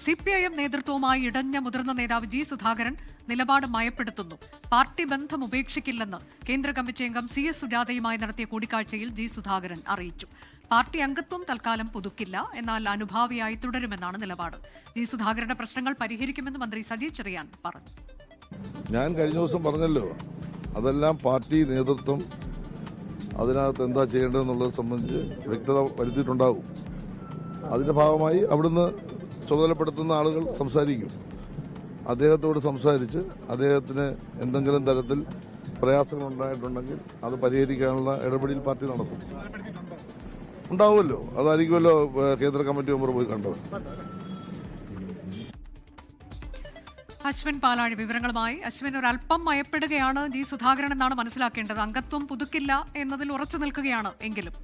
CPIM നേതൃത്വവുമായി ഇടഞ്ഞ മുതിർന്ന നേതാവ് ജി സുധാകരൻ നിലപാട് മയപ്പെടുത്തുന്നു. പാർട്ടി ബന്ധം ഉപേക്ഷിക്കില്ലെന്ന് കേന്ദ്ര കമ്മിറ്റി അംഗം CS സുജാതയുമായി നടത്തിയ കൂടിക്കാഴ്ചയിൽ ജി സുധാകരൻ അറിയിച്ചു. പാർട്ടി അംഗത്വം തൽക്കാലം പുതുക്കില്ല, എന്നാൽ അനുഭാവിയായി തുടരുമെന്നാണ് നിലപാട്. ജി സുധാകരന്റെ പ്രശ്നങ്ങൾ പരിഹരിക്കുമെന്ന് മന്ത്രി സജി ചെറിയാൻ പറഞ്ഞു. ഞാൻ കഴിഞ്ഞ ദിവസം പറഞ്ഞല്ലോ, അതെല്ലാം പാർട്ടി നേതൃത്വം അതിനകത്ത് എന്താ ചെയ്യേണ്ടതെന്നുള്ളത് സംബന്ധിച്ച് വ്യക്തത വരുത്തിയിട്ടുണ്ടാകും. അതിന്റെ ഭാഗമായി അവിടുന്ന് ചുമതലപ്പെടുത്തുന്ന ആളുകൾ സംസാരിക്കും. അദ്ദേഹത്തോട് സംസാരിച്ച് അദ്ദേഹത്തിന് എന്തെങ്കിലും തരത്തിൽ പ്രയാസങ്ങൾ ഉണ്ടായിട്ടുണ്ടെങ്കിൽ അത് പരിഹരിക്കാനുള്ള ഇടപെടൽ പാർട്ടി നടത്തും. ഉണ്ടാവുമല്ലോ, അതായിരിക്കുമല്ലോ കേന്ദ്ര കമ്മിറ്റി മെമ്പർ പോയി കണ്ടത്. അശ്വിൻ പാലാഴി വിവരങ്ങളുമായി. അശ്വിൻ, ഒരല്പം മയപ്പെടുകയാണ് ജി സുധാകരൻ എന്നാണ് മനസ്സിലാക്കേണ്ടത്. അംഗത്വം പുതുക്കില്ല എന്നതിൽ ഉറച്ചു നിൽക്കുകയാണ് എങ്കിലും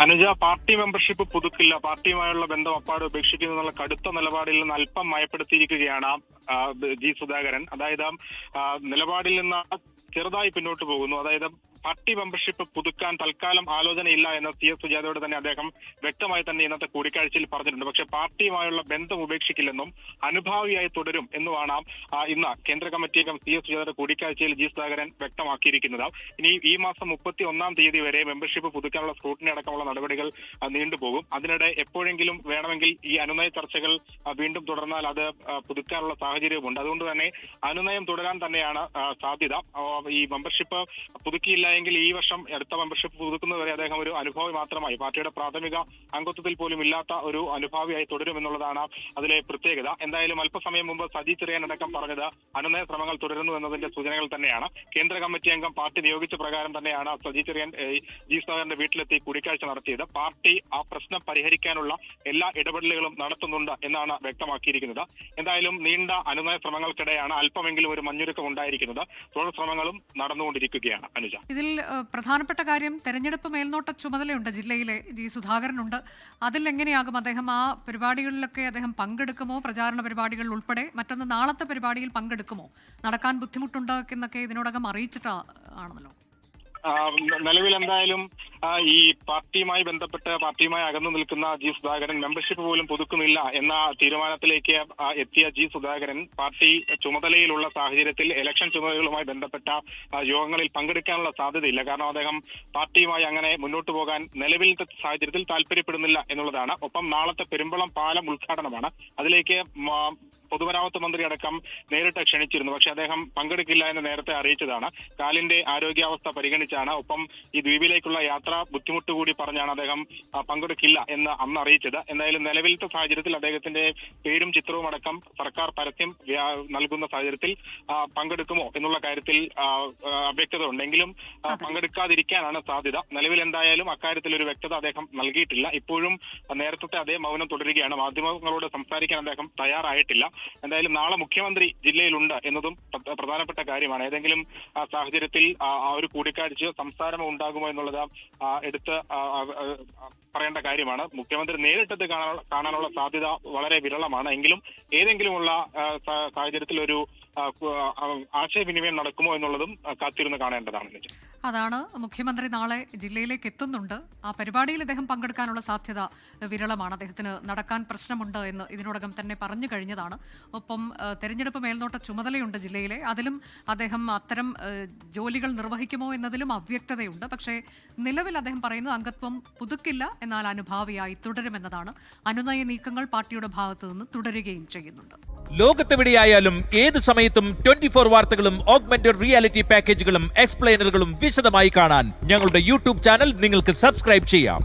അനുജ, പാർട്ടി മെമ്പർഷിപ്പ് പുതുക്കില്ല, പാർട്ടിയുമായുള്ള ബന്ധം അപ്പാടെ ഉപേക്ഷിക്കുന്നു എന്നുള്ള കടുത്ത നിലപാടിൽ നിന്ന് അല്പം മയപ്പെടുത്തിയിരിക്കുകയാണ് ജി സുധാകരൻ. അതായത് നിലപാടിൽ നിന്ന് ചെറുതായി പിന്നോട്ട് പോകുന്നു. അതായത് പാർട്ടി മെമ്പർഷിപ്പ് പുതുക്കാൻ തൽക്കാലം ആലോചനയില്ല എന്ന് CS സുജാതയോട് തന്നെ അദ്ദേഹം വ്യക്തമായി തന്നെ ഇന്നത്തെ കൂടിക്കാഴ്ചയിൽ പറഞ്ഞിട്ടുണ്ട്. പക്ഷേ പാർട്ടിയുമായുള്ള ബന്ധം ഉപേക്ഷിക്കില്ലെന്നും അനുഭാവിയായി തുടരും എന്നുമാണ് ഇന്ന് കേന്ദ്ര കമ്മിറ്റി അംഗം CS സുജാതയുടെ കൂടിക്കാഴ്ചയിൽ ജി സുധാകരൻ വ്യക്തമാക്കിയിരിക്കുന്നത്. ഇനി ഈ മാസം 31-ാം തീയതി വരെ മെമ്പർഷിപ്പ് പുതുക്കാനുള്ള സ്ക്രൂട്ടിനി അടക്കമുള്ള നടപടികൾ നീണ്ടുപോകും. അതിനിടെ എപ്പോഴെങ്കിലും വേണമെങ്കിൽ ഈ അനുനയ ചർച്ചകൾ വീണ്ടും തുടർന്നാൽ അത് പുതുക്കാനുള്ള സാഹചര്യവുമുണ്ട്. അതുകൊണ്ട് തന്നെ അനുനയം തുടരാൻ തന്നെയാണ് സാധ്യത. ഈ മെമ്പർഷിപ്പ് പുതുക്കിയില്ല എങ്കിൽ ഈ വർഷം അടുത്ത മെമ്പർഷിപ്പ് പുതുക്കുന്നതുവരെ അദ്ദേഹം ഒരു അനുഭാവി മാത്രമായി, പാർട്ടിയുടെ പ്രാഥമിക അംഗത്വത്തിൽ പോലും ഇല്ലാത്ത ഒരു അനുഭാവിയായി തുടരുമെന്നുള്ളതാണ് അതിലെ പ്രത്യേകത. എന്തായാലും അല്പസമയം മുമ്പ് സജി ചെറിയാൻ അടക്കം പറഞ്ഞത് അനുനയ ശ്രമങ്ങൾ തുടരുന്നു എന്നതിന്റെ സൂചനകൾ തന്നെയാണ്. കേന്ദ്ര കമ്മിറ്റി അംഗം പാർട്ടി നിയോഗിച്ച പ്രകാരം തന്നെയാണ് സജി ചെറിയാൻ ജി സുധാകരന്റെ വീട്ടിലെത്തി കൂടിക്കാഴ്ച നടത്തിയത്. പാർട്ടി ആ പ്രശ്നം പരിഹരിക്കാനുള്ള എല്ലാ ഇടപെടലുകളും നടത്തുന്നുണ്ട് എന്നാണ് വ്യക്തമാക്കിയിരിക്കുന്നത്. എന്തായാലും നീണ്ട അനുനയ ശ്രമങ്ങൾക്കിടെയാണ് അല്പമെങ്കിലും ഒരു മഞ്ഞുരുക്കം ഉണ്ടായിരിക്കുന്നത്. തുടർ ശ്രമങ്ങളും നടന്നുകൊണ്ടിരിക്കുകയാണ്. അനുജ, ഇതിൽ പ്രധാനപ്പെട്ട കാര്യം തെരഞ്ഞെടുപ്പ് മേൽനോട്ട ചുമതലയുണ്ട് ജില്ലയിലെ ജി സുധാകരനുണ്ട്. അതിൽ എങ്ങനെയാകും അദ്ദേഹം ആ പരിപാടികളിലൊക്കെ അദ്ദേഹം പങ്കെടുക്കുമോ? പ്രചാരണ പരിപാടികളിൽ ഉൾപ്പെടെ. മറ്റൊന്ന്, നാളത്തെ പരിപാടിയിൽ പങ്കെടുക്കുമോ? നടക്കാൻ ബുദ്ധിമുട്ടുണ്ട് എന്നൊക്കെ ഇതിനോടകം അറിയിച്ചിട്ടാണല്ലോ. നിലവിൽ എന്തായാലും ഈ പാർട്ടിയുമായി ബന്ധപ്പെട്ട് പാർട്ടിയുമായി അകന്നു നിൽക്കുന്ന ജി സുധാകരൻ മെമ്പർഷിപ്പ് പോലും പുതുക്കുന്നില്ല എന്ന തീരുമാനത്തിലേക്ക് എത്തിയ ജി സുധാകരൻ പാർട്ടി ചുമതലയിലുള്ള സാഹചര്യത്തിൽ ഇലക്ഷൻ ചുമതലകളുമായി ബന്ധപ്പെട്ട യോഗങ്ങളിൽ പങ്കെടുക്കാനുള്ള സാധ്യതയില്ല. കാരണം അദ്ദേഹം പാർട്ടിയുമായി അങ്ങനെ മുന്നോട്ട് പോകാൻ നിലവിലത്തെ സാഹചര്യത്തിൽ താല്പര്യപ്പെടുന്നില്ല എന്നുള്ളതാണ്. ഒപ്പം നാളത്തെ പെരുമ്പളം പാലം ഉദ്ഘാടനമാണ്. അതിലേക്ക് പൊതുമരാമത്ത് മന്ത്രി അടക്കം നേരിട്ട് ക്ഷണിച്ചിരുന്നു. പക്ഷെ അദ്ദേഹം പങ്കെടുക്കില്ല എന്ന് നേരത്തെ അറിയിച്ചതാണ്. കാലിന്റെ ആരോഗ്യാവസ്ഥ പരിഗണിച്ചാണ്. ഒപ്പം ഈ ദ്വീപിലേക്കുള്ള യാത്ര ബുദ്ധിമുട്ട് കൂടി പറഞ്ഞാണ് അദ്ദേഹം പങ്കെടുക്കില്ല എന്ന് അന്ന് അറിയിച്ചത്. എന്തായാലും നിലവിലത്തെ സാഹചര്യത്തിൽ അദ്ദേഹത്തിന്റെ പേരും ചിത്രവും അടക്കം സർക്കാർ പരസ്യം നൽകുന്ന സാഹചര്യത്തിൽ പങ്കെടുക്കുമോ എന്നുള്ള കാര്യത്തിൽ അവ്യക്തത ഉണ്ടെങ്കിലും പങ്കെടുക്കാതിരിക്കാനാണ് സാധ്യത. നിലവിൽ എന്തായാലും അക്കാര്യത്തിൽ ഒരു വ്യക്തത അദ്ദേഹം നൽകിയിട്ടില്ല. ഇപ്പോഴും നേരത്തെ അതേ മൗനം തുടരുകയാണ്. മാധ്യമങ്ങളോട് സംസാരിക്കാൻ അദ്ദേഹം തയ്യാറായിട്ടില്ല. എന്തായാലും നാളെ മുഖ്യമന്ത്രി ജില്ലയിലുണ്ട് എന്നതും പ്രധാനപ്പെട്ട കാര്യമാണ്. ഏതെങ്കിലും സാഹചര്യത്തിൽ ആ ഒരു കൂടിക്കാഴ്ചയോ സംസാരമോ ഉണ്ടാകുമോ എന്നുള്ളത് എടുത്ത് പറയേണ്ട കാര്യമാണ്. മുഖ്യമന്ത്രി നേരിട്ടത് കാണാനുള്ള സാധ്യത വളരെ വിരളമാണ്. എങ്കിലും ഏതെങ്കിലുമുള്ള സാഹചര്യത്തിൽ ഒരു ആശയവിനിമയം നടക്കുമോ എന്നുള്ളതും കാത്തിരുന്ന് കാണേണ്ടതാണ്. അതാണ്, മുഖ്യമന്ത്രി നാളെ ജില്ലയിലേക്ക് എത്തുന്നുണ്ട്. ആ പരിപാടിയിൽ അദ്ദേഹം പങ്കെടുക്കാനുള്ള സാധ്യത വിരളമാണ്. അദ്ദേഹത്തിന് നടക്കാൻ പ്രശ്നമുണ്ട് എന്ന് ഇതിനോടകം തന്നെ പറഞ്ഞു കഴിഞ്ഞതാണ്. ഒപ്പം തെരഞ്ഞെടുപ്പ് മേൽനോട്ട ചുമതലയുണ്ട് ജില്ലയിലെ. അതിലും അദ്ദേഹം അത്തരം ജോലികൾ നിർവഹിക്കുമോ എന്നതിലും അവ്യക്തതയുണ്ട്. പക്ഷേ നിലവിൽ അദ്ദേഹം പറയുന്നത് അംഗത്വം പുതുക്കില്ല, എന്നാൽ അനുഭാവിയായി തുടരുമെന്നതാണ്. അനുനയ നീക്കങ്ങൾ പാർട്ടിയുടെ ഭാഗത്തു നിന്ന് തുടരുകയും ചെയ്യുന്നുണ്ട്. ലോകത്തെവിടെയായാലും ഏത് സമയത്തും 24 വാർത്തകളും ഓഗ്മെന്റഡ് റിയാലിറ്റി പാക്കേജുകളും എക്സ്പ്ലെയിനറുകളും വിശദമായി കാണാൻ ഞങ്ങളുടെ YouTube ചാനൽ നിങ്ങൾക്ക് സബ്സ്ക്രൈബ് ചെയ്യാം.